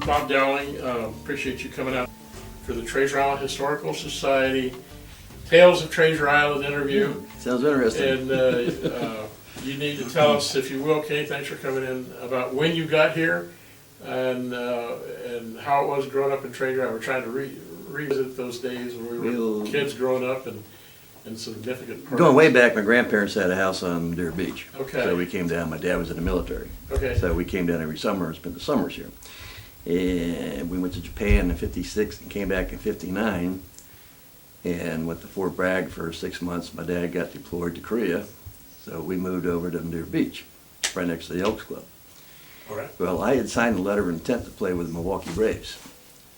Bob Dowling. Appreciate you coming out for the Treasure Island Historical Society Tales of Treasure Island interview. Sounds interesting. And you need to tell us, if you will, Kay, thanks for coming in, about when you got here and how it was growing up in Treasure Island. We're trying to revisit those days when we were kids growing up and significant parts. Going way back, my grandparents had a house on Deer Beach. Okay. So we came down. My dad was in the military. Okay. So we came down every summer and spent the summers here. And we went to Japan in '56 and came back in '59 and went to Fort Bragg for 6 months. My dad got deployed to Korea, so we moved over to Deer Beach, right next to the Elks Club. All right. Well, I had signed a letter of intent to play with the Milwaukee Braves,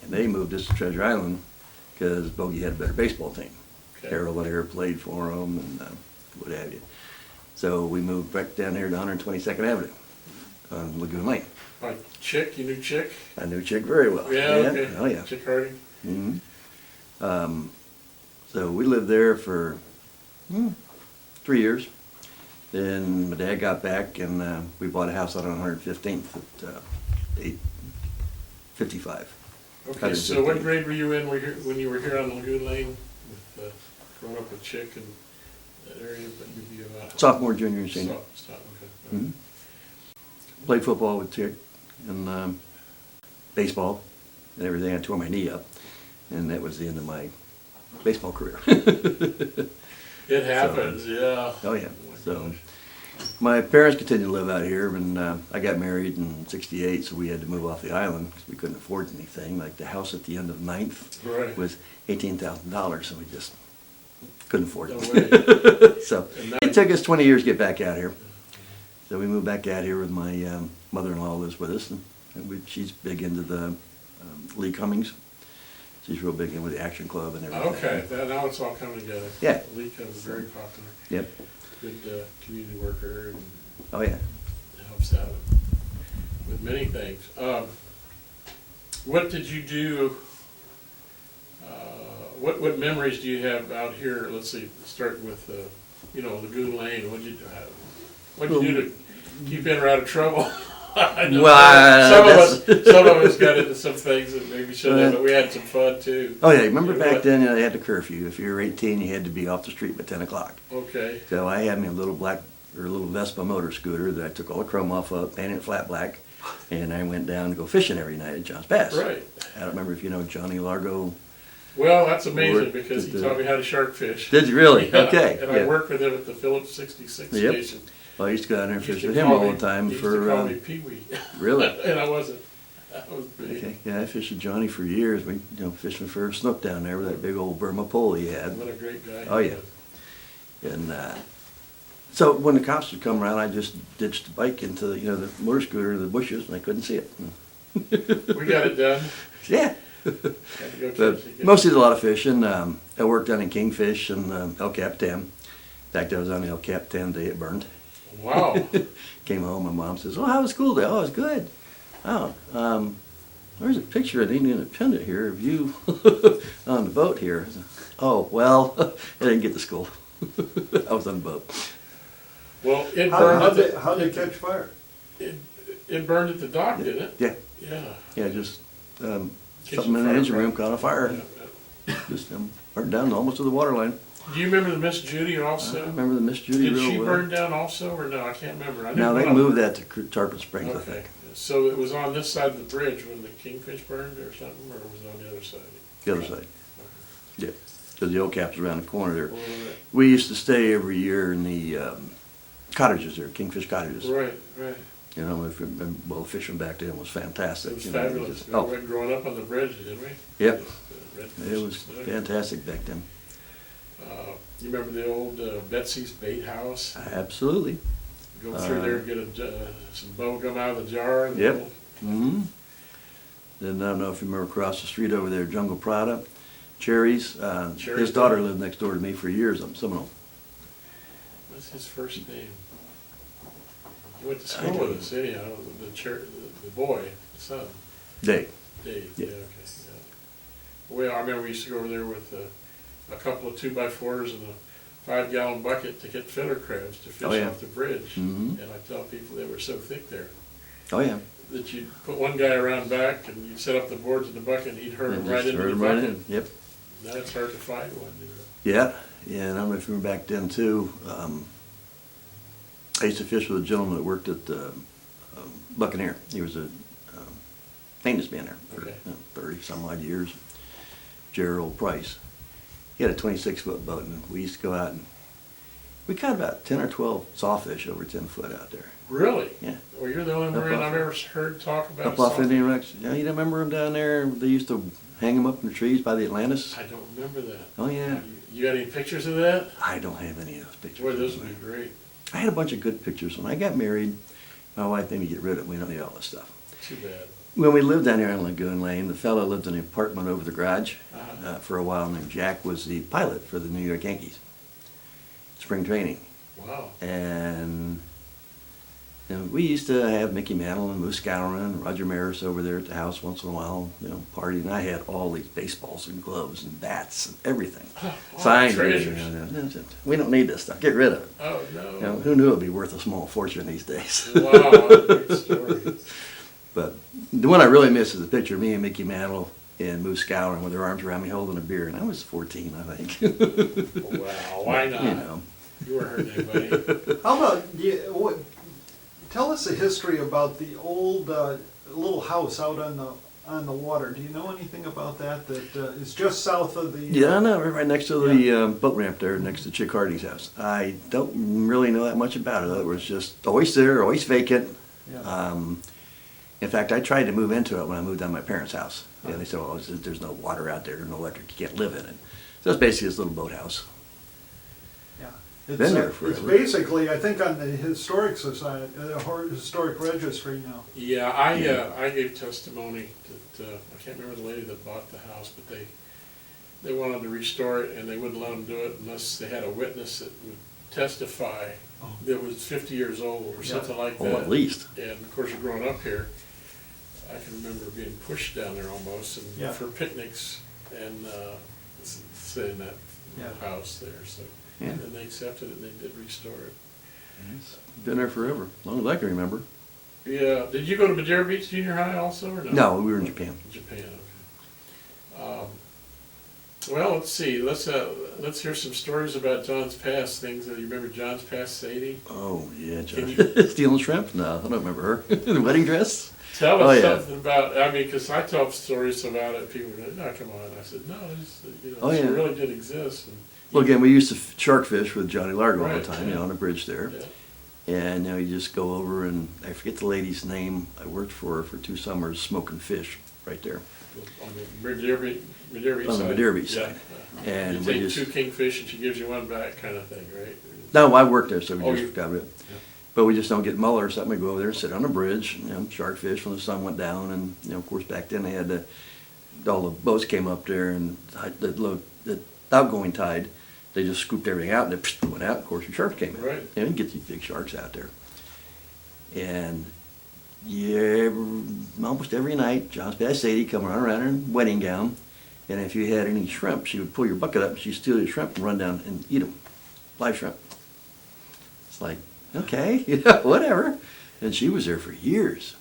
and they moved us to Treasure Island because Bogey had a better baseball team. Okay. Harold Lair played for them and what have you. So we moved back down here to 122nd Avenue on Lagoon Lane. Like Chick, you knew Chick? I knew Chick very well. Yeah, okay. Oh, yeah. Chick Hardy? Mm-hmm. So we lived there for 3 years. Then my dad got back and we bought a house out on 115th at 855. Okay, so what grade were you in when you were here on Lagoon Lane, with growing up with Chick and that area? But you'd be about Sophomore, junior, and senior. Okay. Mm-hmm. Played football with Chick and baseball and everything. I tore my knee up, and that was the end of my baseball career. It happens, yeah. Oh yeah. Oh my So gosh. my parents continued to live out here, and I got married in '68, so we had to move off the island because we couldn't afford anything. Like the house at the end of 9th Right. was $18,000, so we just couldn't afford No it. way. So And that- it took us 20 years to get back out here. So we moved back out here with my mother-in-law lives with us, and she's big into the Lee Cummings. She's real big into the Action Club and everything. Okay, now it's all coming together. Yeah. Lee Cub is very popular. Yep. Good community worker and Oh yeah. helps out with many things. What did you do? What memories do you have out here? Let's see, starting with Lagoon Lane. What did you do to keep in or out of trouble? I know some of us got into some things that maybe shouldn't have, but we had some fun too. Oh yeah, remember back then they had the curfew. If you were 18, you had to be off the street by 10 o'clock. Okay. So I had me a little little Vespa motor scooter that I took all the chrome off of, painted it flat black, and I went down to go fishing every night at John's Bass. Right. I don't remember if you know Johnny Largo. Well, that's amazing because he taught me how to shark fish. Did you really? Yeah, Okay. And I worked with him at the Phillips 66 Yep. station. Well, I used to go down there and He used fish to with him call all me- the time he used for. to call me Pee Wee. Really? And I wasn't. I was big. Okay. Yeah, I fished with Johnny for years. We, fishing for snook down there with that big old Burma pole he had. What a great guy. Oh, yeah. And so when the cops would come around, I just ditched the bike into the motor scooter in the bushes, and I couldn't see it. We got it done. Yeah. Had to go But catch it. mostly a lot of fishing. I worked down in Kingfish and El Capitan. In fact, I was on the El Capitan the day it burned. Wow. Came home, my mom says, "Oh, how was school day?" "Oh, it was good." "Oh, there's a picture of the Indian Independent here of you on the boat here." I said, "Oh, well, I didn't get to school. I was on the boat." Well, it burned. How did it catch fire? It burned at the dock, didn't it? Yeah, Yeah. yeah, just Kitchen something in the fire engine room problem. caught on fire. Yeah. Just burned down almost to the water line. Do you remember the Miss Judy I also? remember the Miss Judy Did real she well. burn down also, or no? I can't remember. I Now knew they one. moved that to Tarpon Springs, I Okay. think. So it was on this side of the bridge when the Kingfish burned or something, or was it on the other side? The other side. Yeah, because the old cap's around the corner there. Well, We used to stay every year in the cottages there, Kingfish cottages. right, right. If you remember, well, fishing back then was fantastic. It was you fabulous. just- We oh, went growing up on the bridge, didn't we? Yep. The redfish it and was snook. fantastic back then. You remember the old Betsy's Bait House? Absolutely. Go through there and get some bubble gum out of the jar. And Yep. little- Mm-hmm. Then I don't know if you remember across the street over there, Jungle Prada, Cherries. Cherries, His daughter yeah. lived next door to me for years up in Seminole. What's his first name? He went to I school don't with us anyhow, the boy, the son, Dave. Dave. Yeah. Okay. Yeah. Well, I remember we used to go over there with a couple of 2x4s and a 5-gallon bucket to get filler crabs to fish Oh, yeah. off the bridge. Mhm. And I tell people they were so thick there. Oh, yeah. that you'd put one guy around back and you'd set up the boards in the bucket and he'd herd And them right just into herd the 'em right bucket. in. Yep. Now it's hard to find one, you know. Yeah, and I don't know if you remember back then too. I used to fish with a gentleman that worked at Buccaneer. He was a maintenance man there for Okay. 30 some odd years. Gerald Price. He had a 26-foot boat, and we used to go out and we caught about 10 or 12 sawfish over 10 foot out there. Really? Yeah. Well, you're the only Up Marine off- I've ever heard talk about. Up off salt. Indian Rex. Yeah, you don't remember them down there? They used to hang them up in the trees by the Atlantis. I don't remember that. Oh, yeah. You got any pictures of that? I don't have any of those pictures. Boy, those would be great. I had a bunch of good pictures. When I got married, my wife made me get rid of it. We don't need all this stuff. Too bad. When we lived down here on Lagoon Lane, the fellow lived in an apartment over the garage Uh-huh. for a while, named Jack, was the pilot for the New York Yankees. Spring training. Wow. And you know, we used to have Mickey Mantle and Moose Scourin and Roger Maris over there at the house once in a while, you know, party. And I had all these baseballs and gloves and bats and everything. Wow, Signed. treasures. We don't need this stuff. Get rid of it. Oh, You know, no. who knew it'd be worth a small fortune these days? Wow, what a great story. But the one I really miss is the picture of me and Mickey Mantle and Moose Scourin with their arms around me holding a beer. And I was 14, I think. Wow, why not? You know. You weren't hurting anybody. How about, tell us a history about the old little house out on the water. Do you know anything about that? That is just south of the. Yeah, no, right next to the boat ramp there, next to Chick Hardy's house. I don't really know that much about it. It was just always there, always vacant. Yeah. In fact, I tried to move into it when I moved down to my parents' house. Yeah, they said, well, there's no water out there, no electric, you can't live in it. So it's basically this little boathouse. Yeah. It's, Been there it's forever. basically, I think, on the historic society, historic registry now. Yeah, I gave testimony that, I can't remember the lady that bought the house, but they wanted to restore it and they wouldn't let them do it unless they had a witness that would testify that was 50 years old or something like that. Oh, at least. And of course, you're growing up here, I can remember being pushed down there almost and Yeah. for picnics and staying in that Yeah. house there. So, Yeah. and they accepted it and they did restore it. Been there forever, as long as I can remember. Yeah. Did you go to Madeira Beach Junior High also or no? No, we were in Japan. Japan. Okay. Well, let's see. Let's hear some stories about John's Pass. Things that you remember. John's Pass Sadie. Oh, yeah, Can John. Stealing shrimp? No, I don't remember her. The wedding dress? Tell Oh, us yeah. something about. I mean, because I tell stories about it. People go, "No, come on." I said, "No, Oh, she yeah. really did exist." And Well, again, we used to shark fish with Johnny Largo all Right, the time, yeah. on the bridge there. yeah. And, you just go over and, I forget the lady's name, I worked for her for 2 summers smoking fish right there. On the Madeira Beach On the side. Madeira Beach Yeah. side. And You we take just- 2 kingfish and she gives you 1 back, kind of thing, right? No, I worked there, so we Oh, just you- got it. Yeah. But we just don't get muller or something, we go over there and sit on the bridge, shark fish when the sun went down, and, of course, back then they had all the boats came up there, and the outgoing tide, they just scooped everything out, and it went out, of course, your sharks came in. Right. And you get these big sharks out there. And yeah, almost every night, John's Pass Sadie come running around in a wedding gown, and if you had any shrimp, she would pull your bucket up, and she'd steal your shrimp and run down and eat them, live shrimp. It's like, okay, whatever. And she was there for years.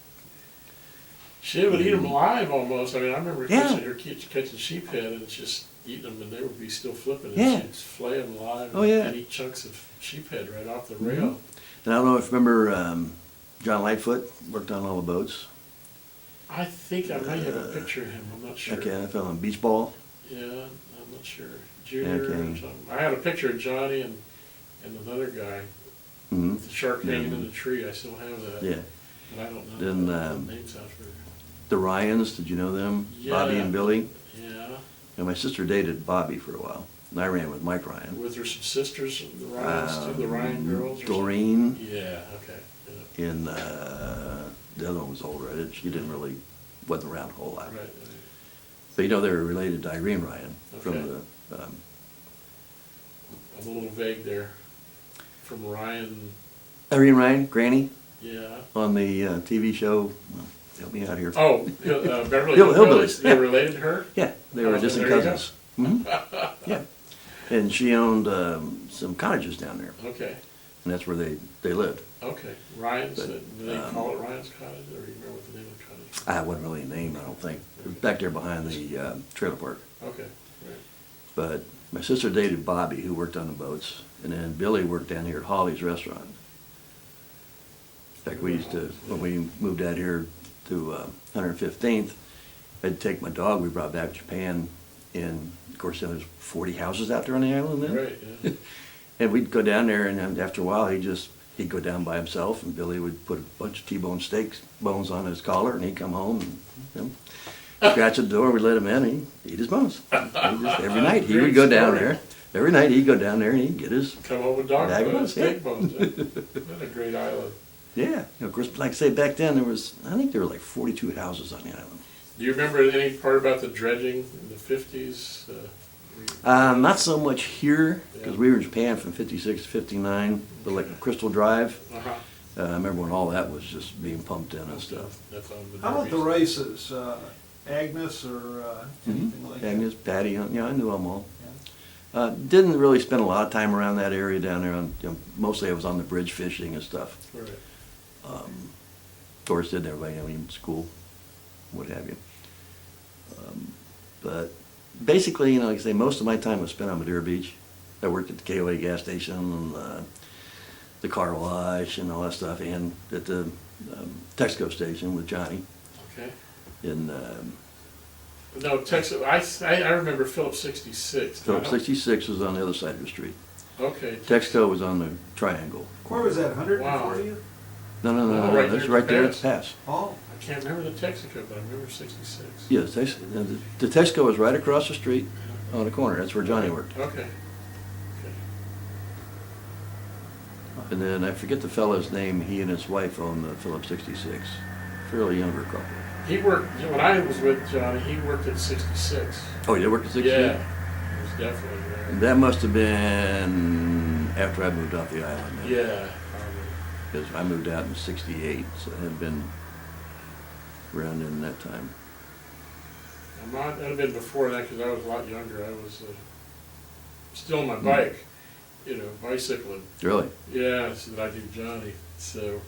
She would eat them live almost. I mean, I remember Yeah. catching her catching sheephead and just eating them, and they would be still flipping. And Yeah. she'd flay them live. Oh, yeah. And eat chunks of sheephead right off the Mhm. rail. And I don't know if you remember John Lightfoot, worked on all the boats. I think I might have a picture of him. I'm not sure. Okay, I fell on beach ball. Yeah, I'm not sure. Junior or Okay. something. I had a picture of Johnny and another guy Mhm. with the shark hanging Yeah. in the tree. I still have that. Yeah. But I don't know. Then, the names out for. The Ryans, did you know them? Bobby Yeah. and Billy. Yeah. And my sister dated Bobby for a while. And I ran with Mike Ryan. Was there some sisters, the Ryans too, the Ryan girls? or something? Doreen. Yeah, okay. Yeah. And the other one was older. She didn't really, wasn't around a whole lot. Right. But they were related to Irene Ryan from Okay. the, I'm a little vague there. From Ryan, Irene Ryan, Granny, yeah. on the TV show. Well, help me out here. Oh, Beverly Hillbillies, Hillbillies. They yeah. related to her? Yeah, they were Oh, distant there you go. cousins. Hmm. Yeah. And she owned some cottages down there, Okay. and that's where they lived. Okay, Ryan's, But, do they call it Ryan's Cottage, or do you remember what the name of the cottage? I wasn't really a name, I don't think. It was back there behind the trailer park. Okay, right. But my sister dated Bobby, who worked on the boats, and then Billy worked down here at Holly's Restaurant. In fact, we used to, when we moved out here to 115th, I'd take my dog we brought back to Japan, and of course there was 40 houses out there on the island then. Right, yeah. And we'd go down there, and then after a while, he'd go down by himself, and Billy would put a bunch of T-bone steaks bones on his collar, and he'd come home and, scratch the door, we'd let him in, and he'd eat his bones. Every night, he would go down there. Every night, he'd go down there, and he'd get his, Come home with dog Bag of bones, bones, yeah. steak bones. What a great island. yeah. Of course, like I say, back then, I think there were like 42 houses on the island. Do you remember any part about the dredging in the 50s? Not so much here, because we were in Japan from 56 to 59, but like Crystal Drive, Uh-huh. I remember when all that was just being pumped in and stuff. That's on the How about the derbies. races? Agnes or anything like that? Agnes, Patty, yeah, I knew them all. Yeah. Didn't really spend a lot of time around that area down there. Mostly I was on the bridge fishing and stuff. Right. Of course, did everybody, in school, what have you. But basically, like I say, most of my time was spent on Madeira Beach. I worked at the KOA gas station and the car wash and all that stuff, and at the Texaco station with Johnny. Okay. In No, Texas, I remember Phillips 66. Phillips 66 was on the other side of the street. Okay. Texaco was on the triangle. Where was that, 140th? No, Oh, right that's there right at the there at pass. the pass. Oh, I can't remember the Texaco, but I remember 66. Yeah, the Texaco was right across the street on the corner. That's where Johnny worked. Okay. Okay. And then I forget the fellow's name. He and his wife owned the Phillips 66. Fairly younger couple. He worked, when I was with Johnny, he worked at 66. Oh, you worked at 66? Yeah, he was definitely there. That must have been after I moved off the island. Then. Yeah, probably. Because I moved out in 68, so it had been around in that time. That'd have been before that because I was a lot younger. I was still on my bike, bicycling. Really? Yeah, so that I do Johnny. So,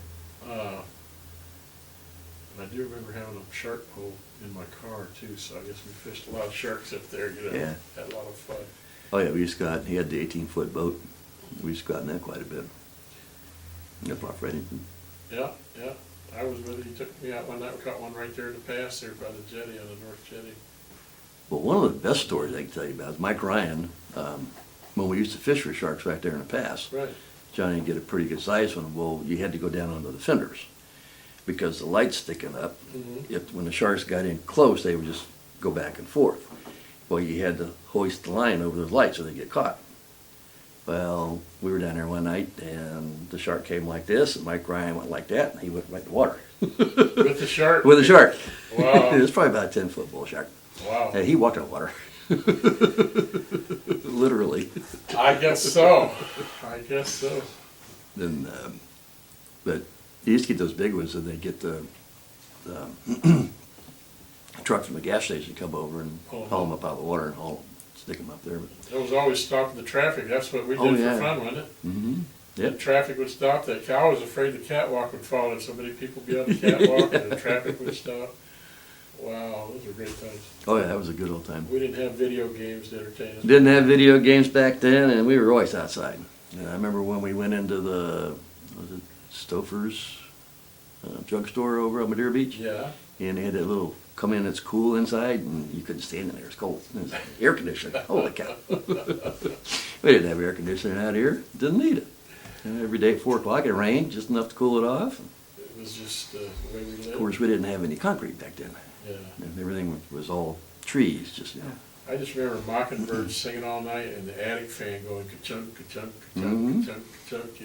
I do remember having a shark pole in my car too. So I guess we fished a lot of sharks up there. Yeah. Had a lot of fun. Oh yeah, he had the 18-foot boat. We used to go out in that quite a bit. Up off Reddington. Yeah, yeah. I was with it. He took me out one night. We caught one right there at the pass there by the jetty on the North Jetty. Well, one of the best stories I can tell you about is Mike Ryan, when we used to fish for sharks right there in the pass. Right. Johnny would get a pretty good size one. Well, you had to go down onto the fenders because the light's sticking up. Mm-hmm. When the sharks got in close, they would just go back and forth. Well, you had to hoist the line over those lights so they get caught. Well, we were down there one night, and the shark came like this, and Mike Ryan went like that, and he went right in the water. With the shark? With the shark. Wow. It was probably about a 10-foot bull shark. Wow. And he walked in the water. Literally. I guess so. I guess so. Then, but you used to get those big ones, and they'd get the truck from the gas station to come over and Pull 'em haul them up out of the water and stick them up there. It was always stopping the traffic. That's what we did Oh, for yeah. fun, wasn't it? Mm-hmm. The Yep. traffic would stop. I was afraid the catwalk would fall and so many people be on the catwalk and the traffic would stop. Wow, those were great times. Oh yeah, that was a good old time. We didn't have video games to entertain us. Didn't have video games back then, and we were always outside. And I remember when we went into was it Stouffer's drugstore over on Madeira Beach? Yeah. And they had that little come in, it's cool inside, and you couldn't stand in there, it's cold. It was air conditioning, holy cow. We didn't have air conditioning out here, didn't need it. And every day at 4 o'clock it rained, just enough to cool it off. It was just the way we lived. Of course, we didn't have any concrete back then. Yeah. And everything was all trees, just, I just remember mockingbirds singing all night and the attic fan going ka-chunk, ka-chunk, ka-chunk, Mhm. ka-chunk, ka-chunk,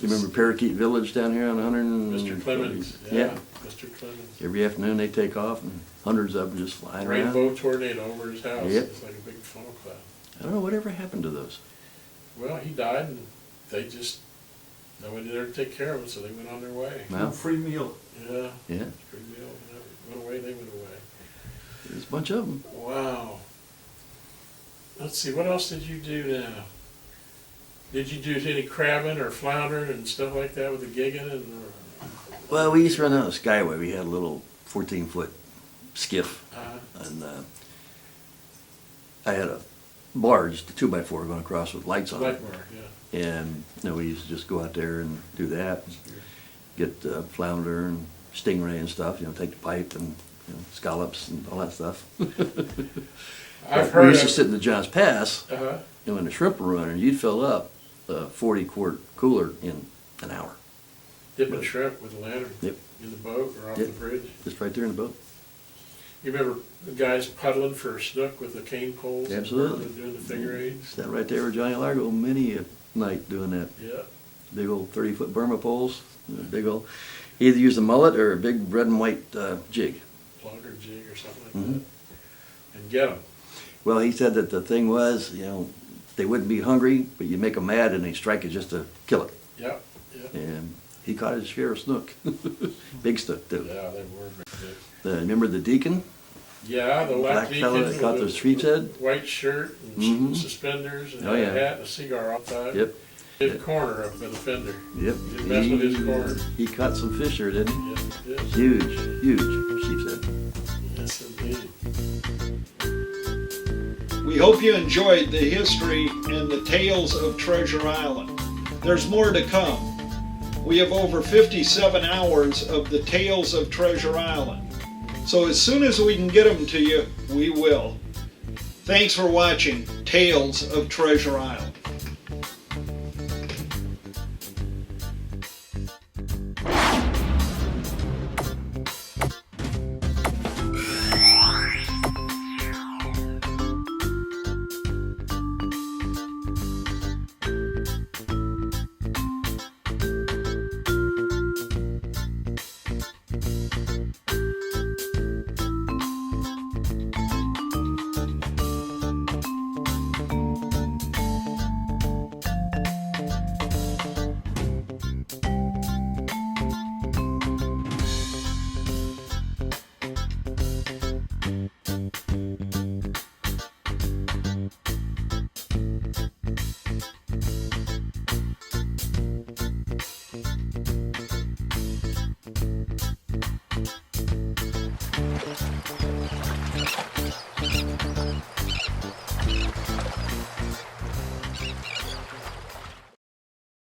You remember Parakeet Village down here on 100 and... Mr. Clemens, yeah, Mr. Clemens. Every afternoon they take off and hundreds of them just flying around. Rainbow tornado over his house. Yep. It's like a big funnel cloud. I don't know whatever happened to those. Well, he died and nobody there to take care of him, so they went on their way. Well, free meal. yeah, Yeah. Free meal, went away, they went away. there's a bunch of them. Wow. Let's see, what else did you do now? Did you do any crabbing or floundering and stuff like that with the gigging and? Well, we used to run out of Skyway. We had a little 14-foot skiff, and I had a barge, the 2x4 going across with lights on it. Light bar, yeah. And we used to just go out there and do that, get flounder and stingray and stuff. Take the pipe and scallops and all that stuff. I've We heard used to of, sit in the Johns Pass, uh-huh. and when the shrimp were running, you'd fill up a 40-quart cooler in an hour, Dipping shrimp with a lantern. Yep. In the boat or off Yep. the bridge. just right there in the boat. You remember the guys puddling for a snook with the cane poles? Absolutely. And doing the figure eights? Sat right there with Johnny Largo many a night doing that. Yeah. Big old 30-foot Burma poles, big old, either use a mullet or a big red and white jig. Plug or jig or something like Mhm. that. And get them. Well, he said that the thing was, they wouldn't be hungry, but you make them mad and they strike it just to kill it. Yep, yep. And he caught his share of snook. Big snook, too. Yeah, they were very big. Remember the deacon? Yeah, the black Black fella deacon that caught with those sheep's head? white shirt and Mhm. suspenders and Oh, a yeah. hat and a cigar outside. Yep, His corner up by the fender. yep. You didn't mess with his corner. He caught some fish there, didn't he? Yes, he did. Huge, huge sheep's head. Yes, indeed. We hope you enjoyed the history and the tales of Treasure Island. There's more to come. We have over 57 hours of the tales of Treasure Island. So as soon as we can get them to you, we will. Thanks for watching Tales of Treasure Island.